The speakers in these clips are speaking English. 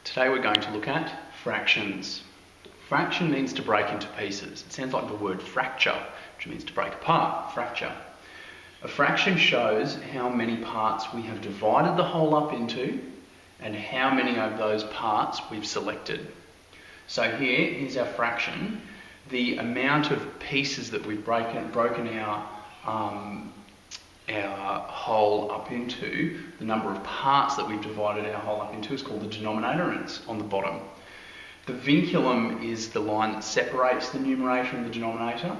Today we're going to look at fractions. Fraction means to break into pieces. It sounds like the word fracture, which means to break apart, fracture. A fraction shows how many parts we have divided the whole up into and how many of those parts we've selected. So here's our fraction. The amount of pieces that we've broken our whole up into, the number of parts that we've divided our whole up into is called the denominator, and it's on the bottom. The vinculum is the line that separates the numerator and the denominator.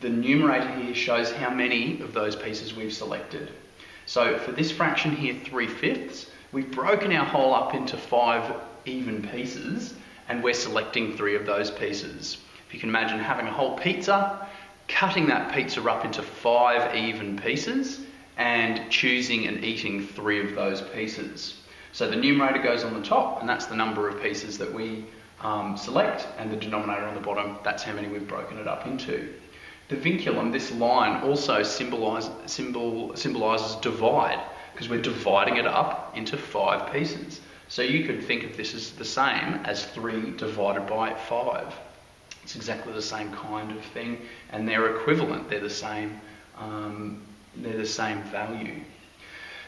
The numerator here shows how many of those pieces we've selected. So for this fraction here, 3/5, we've broken our whole up into 5 even pieces, and we're selecting 3 of those pieces. If you can imagine having a whole pizza, cutting that pizza up into 5 even pieces and choosing and eating 3 of those pieces. So the numerator goes on the top, and that's the number of pieces that we select, and the denominator on the bottom, that's how many we've broken it up into. The vinculum, this line, also symbolises divide, because we're dividing it up into 5 pieces. So you could think of this as the same as 3 divided by 5. It's exactly the same kind of thing, and they're equivalent. They're the same value.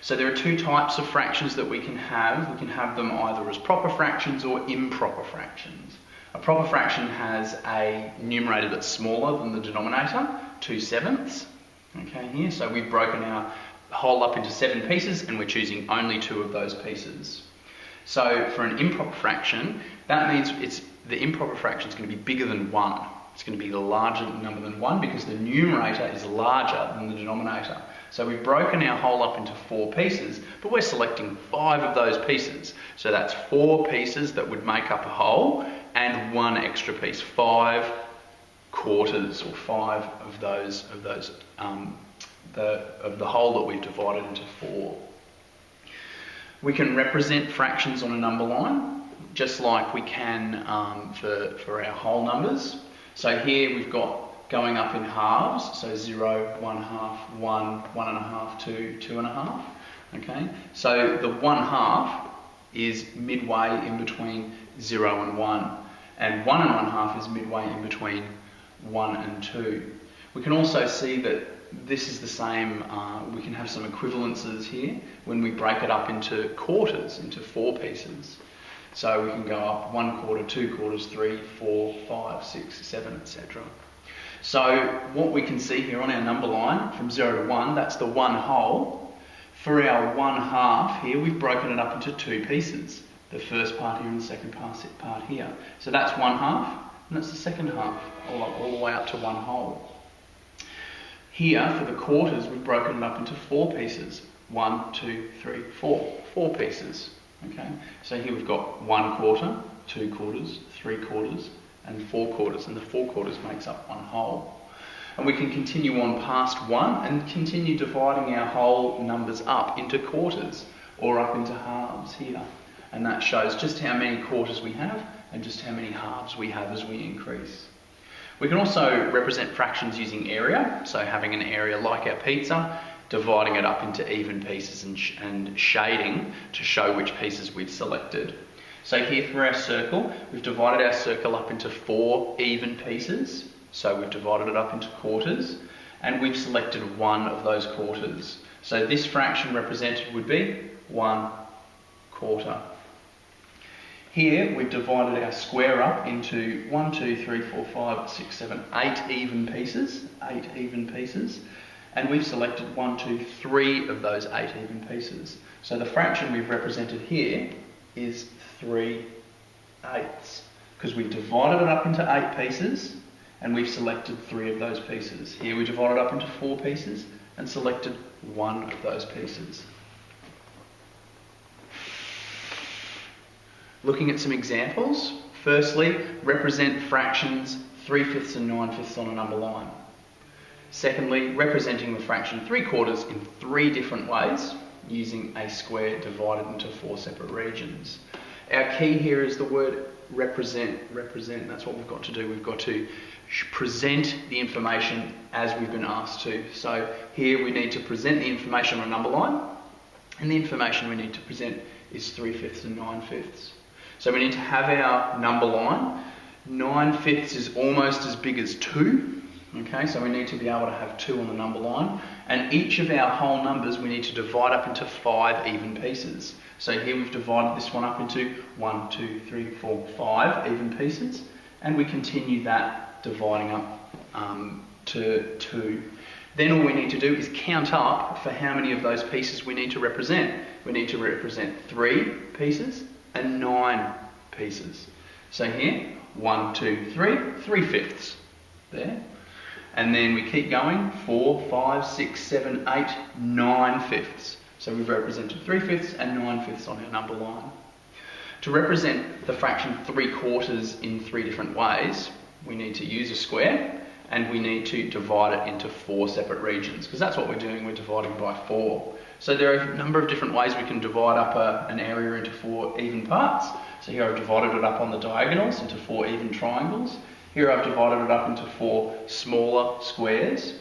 So there are 2 types of fractions that we can have. We can have them either as proper fractions or improper fractions. A proper fraction has a numerator that's smaller than the denominator, 2/7. Okay, here. So we've broken our whole up into 7 pieces, and we're choosing only 2 of those pieces. So for an improper fraction, that means the improper fraction is going to be bigger than 1. It's going to be a larger number than 1 because the numerator is larger than the denominator. So we've broken our whole up into 4 pieces, but we're selecting 5 of those pieces. So that's 4 pieces that would make up a whole, and 1 extra piece, 5 quarters, or 5 of the whole that we've divided into 4. We can represent fractions on a number line, just like we can for our whole numbers. So here we've got going up in halves, so 0, 1/2, 1, 1.5, 2, 2.5. Okay, so the 1/2 is midway in between 0 and 1, and 1 1/2 is midway in between 1 and 2. We can also see that this is the same, we can have some equivalences here when we break it up into quarters, into 4 pieces. So we can go up 1 quarter, 2 quarters, 3, 4, 5, 6, 7, etc. So what we can see here on our number line from 0 to 1, that's the 1 whole. For our 1/2 here, we've broken it up into 2 pieces. The first part here and the second part here. So that's 1/2, and that's the second half, all the way up to 1 whole. Here, for the quarters, we've broken it up into 4 pieces. 1, 2, 3, 4. 4 pieces. Okay, so here we've got 1 quarter, 2 quarters, 3 quarters, and 4 quarters, and the 4 quarters makes up 1 whole. And we can continue on past 1 and continue dividing our whole numbers up into quarters or up into halves here. And that shows just how many quarters we have and just how many halves we have as we increase. We can also represent fractions using area, so having an area like our pizza, dividing it up into even pieces and shading to show which pieces we've selected. So here for our circle, we've divided our circle up into 4 even pieces. So we've divided it up into quarters, and we've selected 1 of those quarters. So this fraction represented would be 1 quarter. Here we've divided our square up into 1, 2, 3, 4, 5, 6, 7, 8 even pieces. 8 even pieces. And we've selected 1, 2, 3 of those 8 even pieces. So the fraction we've represented here is 3/8, because we've divided it up into 8 pieces and we've selected 3 of those pieces. Here we divided up into 4 pieces and selected 1 of those pieces. Looking at some examples. Firstly, represent fractions 3/5 and 9/5 on a number line. Secondly, representing the fraction 3/4 in 3 different ways, using a square divided into 4 separate regions. Our key here is the word represent. Represent, that's what we've got to do. We've got to present the information as we've been asked to. So here we need to present the information on a number line, and the information we need to present is 3/5 and 9/5. So we need to have our number line. 9/5 is almost as big as 2. Okay, so we need to be able to have 2 on the number line. And each of our whole numbers we need to divide up into 5 even pieces. So here we've divided this one up into 1, 2, 3, 4, 5 even pieces. And we continue that dividing up to 2. Then all we need to do is count up for how many of those pieces we need to represent. We need to represent 3 pieces and 9 pieces. So here, 1, 2, 3, 3/5 there. And then we keep going, 4, 5, 6, 7, 8, 9/5. So we've represented 3/5 and 9/5 on our number line. To represent the fraction 3/4 in 3 different ways, we need to use a square and we need to divide it into 4 separate regions, because that's what we're doing, we're dividing by 4. So there are a number of different ways we can divide up an area into 4 even parts. So here I've divided it up on the diagonals into 4 even triangles. Here I've divided it up into 4 smaller squares.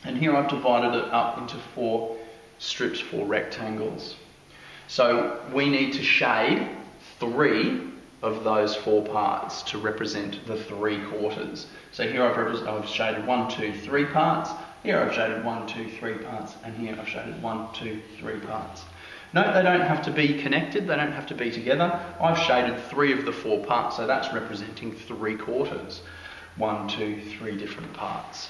And here I've divided it up into 4 strips, 4 rectangles. So we need to shade 3 of those 4 parts to represent the 3/4. So here I've shaded 1, 2, 3 parts. Here I've shaded 1, 2, 3 parts. And here I've shaded 1, 2, 3 parts. Note they don't have to be connected, they don't have to be together. I've shaded 3 of the 4 parts, so that's representing 3/4. 1, 2, 3 different parts.